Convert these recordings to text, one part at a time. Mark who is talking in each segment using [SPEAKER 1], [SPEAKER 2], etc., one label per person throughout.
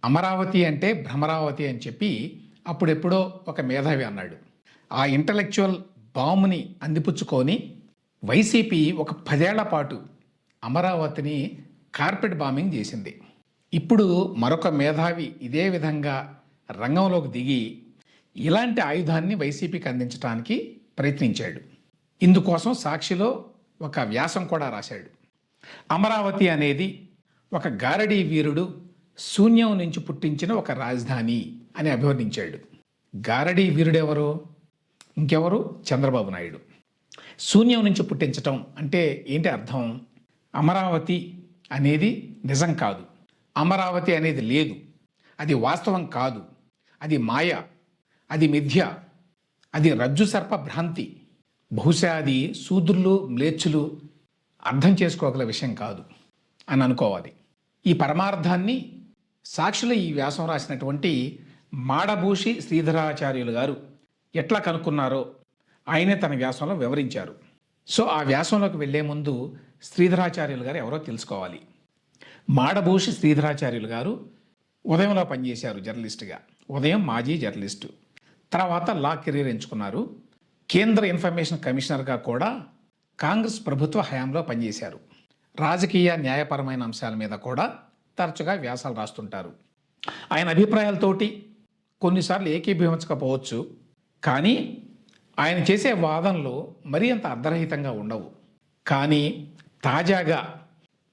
[SPEAKER 1] అమరావతి అంటే భ్రమరావతి అని చెప్పి అప్పుడెప్పుడో ఒక మేధావి అన్నాడు. ఆ ఇంటలెక్చువల్ బాంబుని అందిపుచ్చుకొని వైసీపీ ఒక 10 ఏళ్ల పాటు అమరావతిని కార్పెట్ బాంబింగ్ చేసింది. ఇప్పుడు మరొక మేధావి ఇదే విధంగా రంగంలోకి దిగి ఇలాంటి ఆయుధాన్ని వైసీపీకి అందించడానికి ప్రయత్నించాడు. ఇందుకోసం సాక్షిలో ఒక వ్యాసం కూడా రాశాడు. అమరావతి అనేది ఒక గారడీ వీరుడు శూన్యం నుంచి పుట్టించిన ఒక రాజధాని అని అభివర్ణించాడు. గారడీ వీరుడెవరు? ఇంకెవరు? చంద్రబాబు నాయుడు. శూన్యం నుంచి పుట్టించటం అంటే ఏంటి అర్థం? అమరావతి అనేది నిజం కాదు, అమరావతి అనేది లేదు, అది వాస్తవం కాదు, అది మాయ, అది మిథ్య, అది రజ్జు సర్ప భ్రాంతి. బహుశా అది శూద్రులు మ్లేచ్చులు అర్థం చేసుకోగల విషయం కాదు అని అనుకోవాలి. ఈ పరమార్థాన్ని సాక్షిలో ఈ వ్యాసం రాసినటువంటి మాడభూషి శ్రీధరాచార్యులు గారు ఎట్లా కనుక్కున్నారో ఆయనే తన వ్యాసంలో వివరించారు. సో ఆ వ్యాసంలోకి వెళ్లే ముందు శ్రీధరాచార్యులు గారు ఎవరో తెలుసుకోవాలి. మాడభూషి శ్రీధరాచార్యులు గారు ఉదయంలో పనిచేశారు జర్నలిస్టుగా. ఉదయం మాజీ జర్నలిస్టు, తర్వాత లా కెరీర్ ఎంచుకున్నారు. కేంద్ర ఇన్ఫర్మేషన్ కమిషనర్గా కూడా కాంగ్రెస్ ప్రభుత్వ హయాంలో పనిచేశారు. రాజకీయ న్యాయపరమైన అంశాల మీద కూడా తరచుగా వ్యాసాలు రాస్తుంటారు. ఆయన అభిప్రాయాలతోటి కొన్నిసార్లు ఏకీభవించకపోవచ్చు, కానీ ఆయన చేసే వాదనలు మరీ అంత అర్ధరహితంగా ఉండవు. కానీ తాజాగా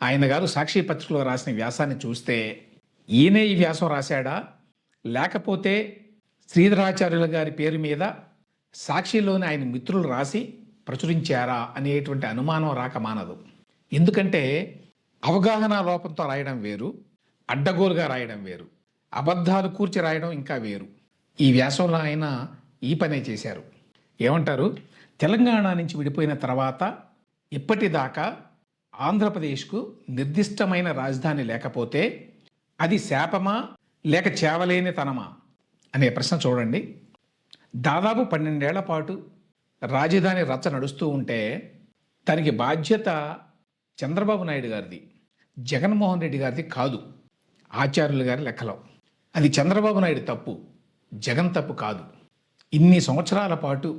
[SPEAKER 1] ఆయన గారు సాక్షి పత్రికలో రాసిన వ్యాసాన్ని చూస్తే ఈయనే ఈ వ్యాసం రాశాడా, లేకపోతే శ్రీధరాచార్యుల గారి పేరు మీద సాక్షిలోని ఆయన మిత్రులు రాసి ప్రచురించారా అనేటువంటి అనుమానం రాక మానదు. ఎందుకంటే అవగాహన లోపంతో రాయడం వేరు, అడ్డగోలుగా రాయడం వేరు, అబద్ధాలు కూర్చి రాయడం ఇంకా వేరు. ఈ వ్యాసంలో ఆయన ఈ పనే చేశారు. ఏమంటారు? తెలంగాణ నుంచి విడిపోయిన తర్వాత ఇప్పటిదాకా ఆంధ్రప్రదేశ్కు నిర్దిష్టమైన రాజధాని లేకపోతే అది శాపమా లేక చేవలేని తనమా అనే ప్రశ్న చూడండి. దాదాపు 12 ఏళ్ల పాటు రాజధాని రచ్చ నడుస్తూ ఉంటే దానికి బాధ్యత చంద్రబాబు నాయుడు గారిది, జగన్మోహన్ రెడ్డి గారిది కాదు. ఆచార్యులు గారి లెక్కలో అది చంద్రబాబు నాయుడు తప్పు, జగన్ తప్పు కాదు. ఇన్ని సంవత్సరాల పాటు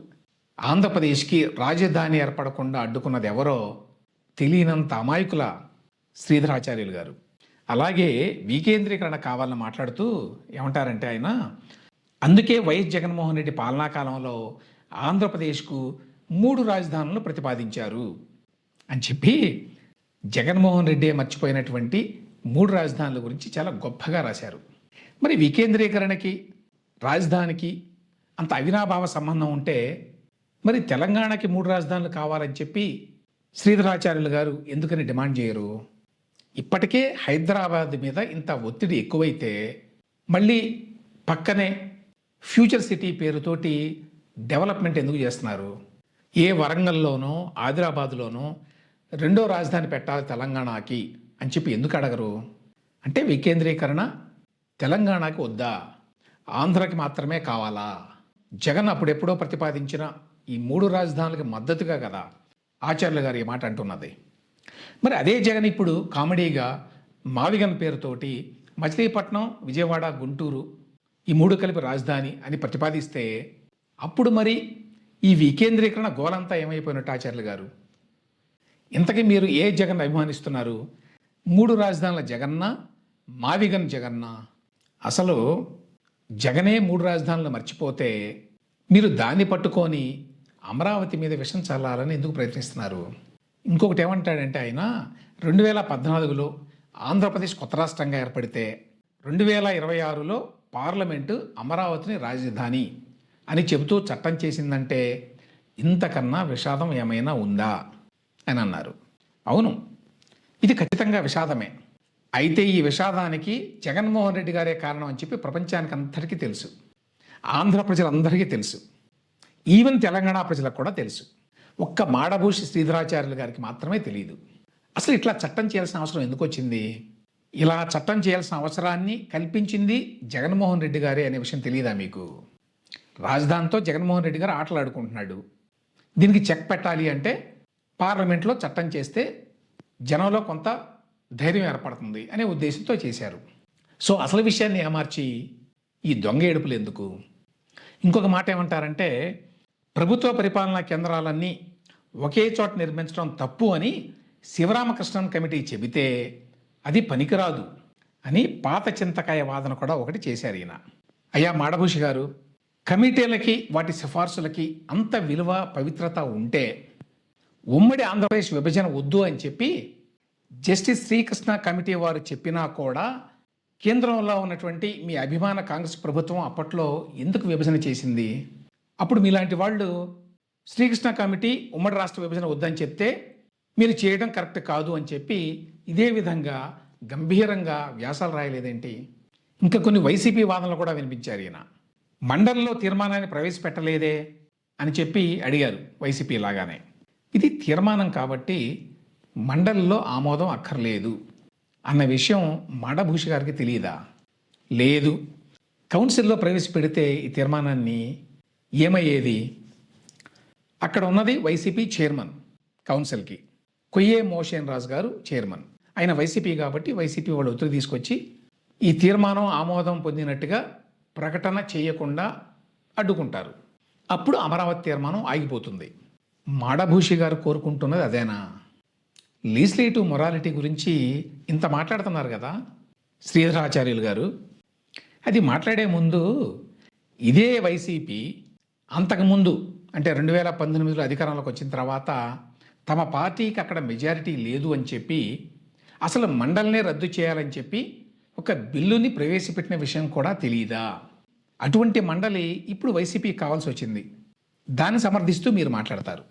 [SPEAKER 1] ఆంధ్రప్రదేశ్కి రాజధాని ఏర్పడకుండా అడ్డుకున్నది ఎవరో తెలియనంత అమాయకుల శ్రీధరాచార్యులు గారు. అలాగే వికేంద్రీకరణ కావాలని మాట్లాడుతూ ఏమంటారంటే ఆయన, అందుకే వైఎస్ జగన్మోహన్ రెడ్డి పాలనా కాలంలో ఆంధ్రప్రదేశ్కు 3 రాజధానులను ప్రతిపాదించారు అని చెప్పి జగన్మోహన్ రెడ్డి మర్చిపోయినటువంటి 3 రాజధానుల గురించి చాలా గొప్పగా రాశారు. మరి వికేంద్రీకరణకి రాజధానికి అంత అవినాభావ సంబంధం ఉంటే మరి తెలంగాణకి 3 రాజధానులు కావాలని చెప్పి శ్రీధరాచార్యులు గారు ఎందుకని డిమాండ్ చేయరు? ఇప్పటికే హైదరాబాద్ మీద ఇంత ఒత్తిడి ఎక్కువైతే మళ్ళీ పక్కనే ఫ్యూచర్ సిటీ పేరుతోటి డెవలప్మెంట్ ఎందుకు చేస్తున్నారు? ఏ వరంగల్లోనో ఆదిలాబాద్లోనో 2వ రాజధాని పెట్టాలి తెలంగాణకి అని చెప్పి ఎందుకు అడగరు? అంటే వికేంద్రీకరణ తెలంగాణకి వద్దా, ఆంధ్రకి మాత్రమే కావాలా? జగన్ అప్పుడెప్పుడో ప్రతిపాదించిన ఈ 3 రాజధానులకి మద్దతుగా కదా ఆచార్యులు గారు ఈ మాట అంటున్నది. మరి అదే జగన్ ఇప్పుడు కామెడీగా మావిగన్ పేరుతోటి మచిలీపట్నం, విజయవాడ, గుంటూరు ఈ 3 కలిపి రాజధాని అని ప్రతిపాదిస్తే అప్పుడు మరి ఈ వికేంద్రీకరణ గోలంతా ఏమైపోయినట్టు ఆచార్యులు గారు? ఇంతకీ మీరు ఏ జగన్ అభిమానిస్తున్నారు? 3 రాజధానుల జగన్నా, మావిగన్ జగన్నా? అసలు జగనే 3 రాజధానులు మర్చిపోతే మీరు దాన్ని పట్టుకొని అమరావతి మీద విషం చల్లాలని ఎందుకు ప్రయత్నిస్తున్నారు? ఇంకొకటి ఏమంటాడంటే ఆయన, 2014లో ఆంధ్రప్రదేశ్ కొత్త రాష్ట్రంగా ఏర్పడితే 2026లో పార్లమెంటు అమరావతిని రాజధాని అని చెబుతూ చట్టం చేసిందంటే ఇంతకన్నా విషాదం ఏమైనా ఉందా అని అన్నారు. అవును, ఇది ఖచ్చితంగా విషాదమే. అయితే ఈ విషాదానికి జగన్మోహన్ రెడ్డి గారే కారణం అని చెప్పి ప్రపంచానికి అందరికీ తెలుసు, ఆంధ్ర ప్రజలందరికీ తెలుసు, ఈవెన్ తెలంగాణ ప్రజలకు కూడా తెలుసు. ఒక్క మాడభూషి శ్రీధరాచార్యులు గారికి మాత్రమే తెలియదు. అసలు ఇట్లా చట్టం చేయాల్సిన అవసరం ఎందుకు వచ్చింది? ఇలా చట్టం చేయాల్సిన అవసరాన్ని కల్పించింది జగన్మోహన్ రెడ్డి గారే అనే విషయం తెలియదా మీకు? రాజధానితో జగన్మోహన్ రెడ్డి గారు ఆటలాడుకుంటున్నాడు. దీనికి చెక్ పెట్టాలి అంటే పార్లమెంట్లో చట్టం చేస్తే జనంలో కొంత ధైర్యం ఏర్పడుతుంది అనే ఉద్దేశంతో చేశారు. సో అసలు విషయాన్ని ఏమార్చి ఈ దొంగ ఏడుపులు ఎందుకు? ఇంకొక మాట ఏమంటారంటే, ప్రభుత్వ పరిపాలనా కేంద్రాలన్నీ ఒకే చోట నిర్మించడం తప్పు అని శివరామకృష్ణన్ కమిటీ చెబితే అది పనికిరాదు అని పాత చింతకాయ వాదన కూడా ఒకటి చేశారు ఈయన. అయ్యా మాడభూషి గారు, కమిటీలకి వాటి సిఫార్సులకి అంత విలువ పవిత్రత ఉంటే ఉమ్మడి ఆంధ్రప్రదేశ్ విభజన వద్దు అని చెప్పి జస్టిస్ శ్రీకృష్ణ కమిటీ వారు చెప్పినా కూడా కేంద్రంలో ఉన్నటువంటి మీ అభిమాన కాంగ్రెస్ ప్రభుత్వం అప్పట్లో ఎందుకు విభజన చేసింది? అప్పుడు మీలాంటి వాళ్ళు శ్రీకృష్ణ కమిటీ ఉమ్మడి రాష్ట్ర విభజన వద్దని చెప్తే మీరు చేయడం కరెక్ట్ కాదు అని చెప్పి ఇదే విధంగా గంభీరంగా వ్యాసాలు రాయలేదేంటి? ఇంకా కొన్ని వైసీపీ వాదనలు కూడా వినిపించారు ఈయన. మండలిలో తీర్మానాన్ని ప్రవేశపెట్టలేదే అని చెప్పి అడిగారు వైసీపీ లాగానే. ఇది తీర్మానం కాబట్టి మండలిలో ఆమోదం అక్కర్లేదు అన్న విషయం మాడభూషి గారికి తెలియదా? లేదు, కౌన్సిల్లో ప్రవేశపెడితే ఈ తీర్మానాన్ని ఏమయ్యేది? అక్కడ ఉన్నది వైసీపీ చైర్మన్, కౌన్సిల్కి కొయ్యే మోషన్ రాజు గారు చైర్మన్. ఆయన వైసీపీ కాబట్టి వైసీపీ వాళ్ళు ఒత్తిడి తీసుకొచ్చి ఈ తీర్మానం ఆమోదం పొందినట్టుగా ప్రకటన చేయకుండా అడ్డుకుంటారు. అప్పుడు అమరావతి తీర్మానం ఆగిపోతుంది. మాడభూషి గారు కోరుకుంటున్నది అదేనా? లీజిస్లేటివ్ మొరాలిటీ గురించి ఇంత మాట్లాడుతున్నారు కదా శ్రీధరాచార్యులు గారు. అది మాట్లాడే ముందు ఇదే వైసీపీ అంతకుముందు అంటే 2019లో అధికారంలోకి వచ్చిన తర్వాత తమ పార్టీకి అక్కడ మెజారిటీ లేదు అని చెప్పి అసలు మండలినే రద్దు చేయాలని చెప్పి ఒక బిల్లుని ప్రవేశపెట్టిన విషయం కూడా తెలియదా? అటువంటి మండలి ఇప్పుడు వైసీపీకి కావాల్సి వచ్చింది. దాన్ని సమర్థిస్తూ మీరు మాట్లాడతారు.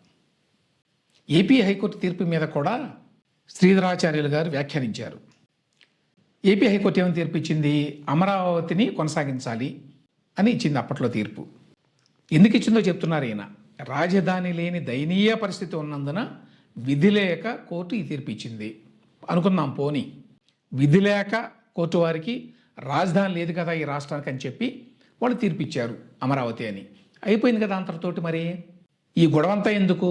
[SPEAKER 1] ఏపీ హైకోర్టు తీర్పు మీద కూడా శ్రీధరాచార్యులు గారు వ్యాఖ్యానించారు. ఏపీ హైకోర్టు ఏమని తీర్పు ఇచ్చింది? అమరావతిని కొనసాగించాలి అని ఇచ్చింది అప్పట్లో తీర్పు. ఎందుకు ఇచ్చిందో చెప్తున్నారు ఈయన. రాజధాని లేని దయనీయ పరిస్థితి ఉన్నందున విధి లేక కోర్టు ఈ తీర్పు ఇచ్చింది అనుకుందాం. పోనీ విధి లేక కోర్టు వారికి రాజధాని లేదు కదా ఈ రాష్ట్రానికి అని చెప్పి వాళ్ళు తీర్పు ఇచ్చారు అమరావతి అని. అయిపోయింది కదా అంతటితోటి. మరి ఈ గొడవంతా ఎందుకు?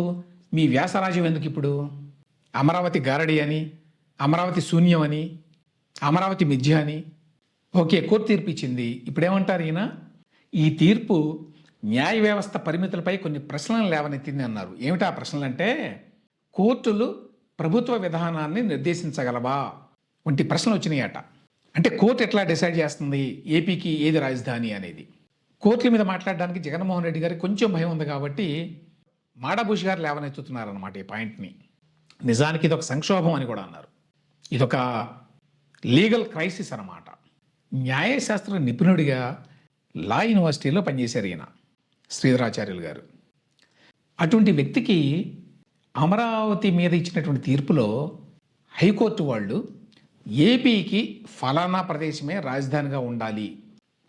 [SPEAKER 1] మీ వ్యాసరాజ్యం ఎందుకు ఇప్పుడు? అమరావతి గారడి అని, అమరావతి శూన్యం అని, అమరావతి మిథ్య అని. ఓకే, కోర్టు తీర్పు ఇచ్చింది. ఇప్పుడేమంటారు ఈయన? ఈ తీర్పు న్యాయ వ్యవస్థ పరిమితులపై కొన్ని ప్రశ్నలు లేవనెత్తింది అన్నారు. ఏమిటా ప్రశ్నలు అంటే, కోర్టులు ప్రభుత్వ విధానాన్ని నిర్దేశించగలవా వంటి ప్రశ్నలు వచ్చినాయట. అంటే కోర్టు ఎట్లా డిసైడ్ చేస్తుంది ఏపీకి ఏది రాజధాని అనేది? కోర్టుల మీద మాట్లాడడానికి జగన్మోహన్ రెడ్డి గారికి కొంచెం భయం ఉంది కాబట్టి మాడభూషి గారు లేవనెత్తుతున్నారన్నమాట ఈ పాయింట్ని. నిజానికి ఇదొక సంక్షోభం అని కూడా అన్నారు. ఇదొక లీగల్ క్రైసిస్ అన్నమాట. న్యాయశాస్త్ర నిపుణుడిగా లా యూనివర్సిటీలో పనిచేశారు ఈయన శ్రీధరాచార్యులు గారు. అటువంటి వ్యక్తికి అమరావతి మీద ఇచ్చినటువంటి తీర్పులో హైకోర్టు వాళ్ళు ఏపీకి ఫలానా ప్రదేశమే రాజధానిగా ఉండాలి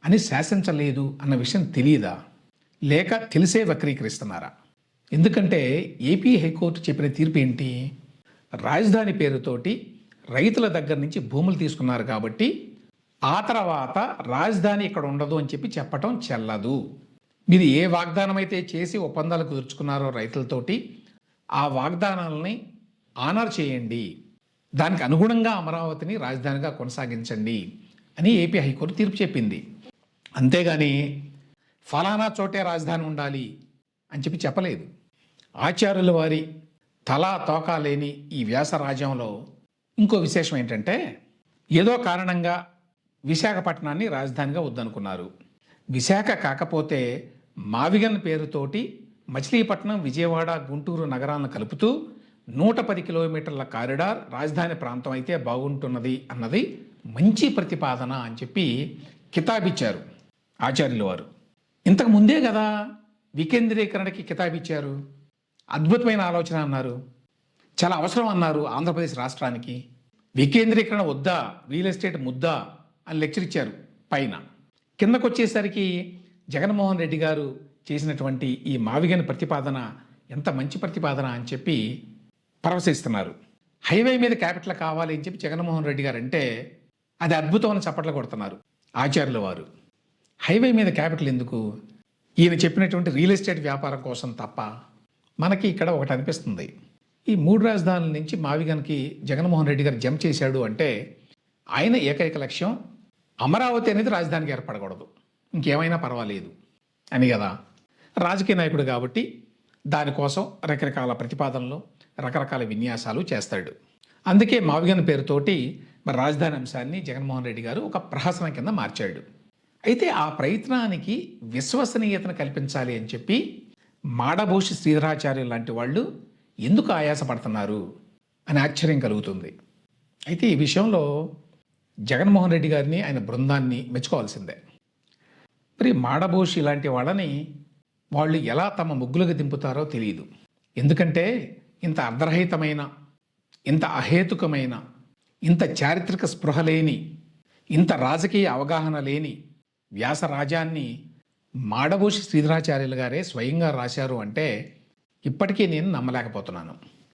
[SPEAKER 1] అని శాసించలేదు అన్న విషయం తెలియదా? లేక తెలిసే వక్రీకరిస్తున్నారా? ఎందుకంటే ఏపీ హైకోర్టు చెప్పిన తీర్పు ఏంటి? రాజధాని పేరుతోటి రైతుల దగ్గర నుంచి భూములు తీసుకున్నారు కాబట్టి ఆ తర్వాత రాజధాని ఇక్కడ ఉండదు అని చెప్పి చెప్పటం చెల్లదు. మీరు ఏ వాగ్దానం అయితే చేసి ఒప్పందాలు కుదుర్చుకున్నారో రైతులతోటి ఆ వాగ్దానాలని ఆనర్ చేయండి, దానికి అనుగుణంగా అమరావతిని రాజధానిగా కొనసాగించండి అని ఏపీ హైకోర్టు తీర్పు చెప్పింది. అంతేగాని ఫలానా చోటే రాజధాని ఉండాలి అని చెప్పి చెప్పలేదు. ఆచార్యుల వారి తలా తోకా లేని ఈ వ్యాసరాజ్యంలో ఇంకో విశేషం ఏంటంటే, ఏదో కారణంగా విశాఖపట్నాన్ని రాజధానిగా వద్దనుకున్నారు. విశాఖ కాకపోతే మావిగన్ పేరుతోటి మచిలీపట్నం, విజయవాడ, గుంటూరు నగరాలను కలుపుతూ 110 కిలోమీటర్ల కారిడార్ రాజధాని ప్రాంతం అయితే బాగుంటున్నది అన్నది మంచి ప్రతిపాదన అని చెప్పి కితాబిచ్చారు ఆచార్యుల వారు. ఇంతకు ముందే కదా వికేంద్రీకరణకి కితాబిచ్చారు. అద్భుతమైన ఆలోచన అన్నారు, చాలా అవసరం అన్నారు ఆంధ్రప్రదేశ్ రాష్ట్రానికి. వికేంద్రీకరణ వద్దా, రియల్ ఎస్టేట్ ముద్దా అని లెక్చర్ ఇచ్చారు పైన. కిందకు వచ్చేసరికి జగన్మోహన్ రెడ్డి గారు చేసినటువంటి ఈ మావిగన్ ప్రతిపాదన ఎంత మంచి ప్రతిపాదన అని చెప్పి పరవశిస్తున్నారు. హైవే మీద క్యాపిటల్ కావాలి అని చెప్పి జగన్మోహన్ రెడ్డి గారు అంటే అది అద్భుతం అని చప్పట్లు కొడుతున్నారు ఆచార్యుల వారు. హైవే మీద క్యాపిటల్ ఎందుకు? ఈయన చెప్పినటువంటి రియల్ ఎస్టేట్ వ్యాపారం కోసం తప్ప. మనకి ఇక్కడ ఒకటి అనిపిస్తుంది, ఈ 3 రాజధానుల నుంచి మావిగన్కి జగన్మోహన్ రెడ్డి గారు జంప్ చేశాడు అంటే ఆయన ఏకైక లక్ష్యం అమరావతి అనేది రాజధానికి ఏర్పడకూడదు, ఇంకేమైనా పర్వాలేదు అని కదా. రాజకీయ నాయకుడు కాబట్టి దానికోసం రకరకాల ప్రతిపాదనలు, రకరకాల విన్యాసాలు చేస్తాడు. అందుకే మావిగన్ పేరుతోటి మరి రాజధాని అంశాన్ని జగన్మోహన్ రెడ్డి గారు ఒక ప్రహసనం కింద మార్చాడు. అయితే ఆ ప్రయత్నానికి విశ్వసనీయతను కల్పించాలి అని చెప్పి మాడభూషి శ్రీధరాచార్యులు లాంటి వాళ్ళు ఎందుకు ఆయాసపడుతున్నారు అని ఆశ్చర్యం కలుగుతుంది. అయితే ఈ విషయంలో జగన్మోహన్ రెడ్డి గారిని, ఆయన బృందాన్ని మెచ్చుకోవాల్సిందే. మరి మాడభూషి లాంటి వాళ్ళని వాళ్ళు ఎలా తమ ముగ్గులకు దింపుతారో తెలియదు. ఎందుకంటే ఇంత అర్ధరహితమైన, ఇంత అహేతుకమైన, ఇంత చారిత్రక స్పృహ లేని, ఇంత రాజకీయ అవగాహన లేని వ్యాసరాజాన్ని మాడభూషి శ్రీధరాచార్యులు గారే స్వయంగా రాశారు అంటే ఇప్పటికీ నేను నమ్మలేకపోతున్నాను.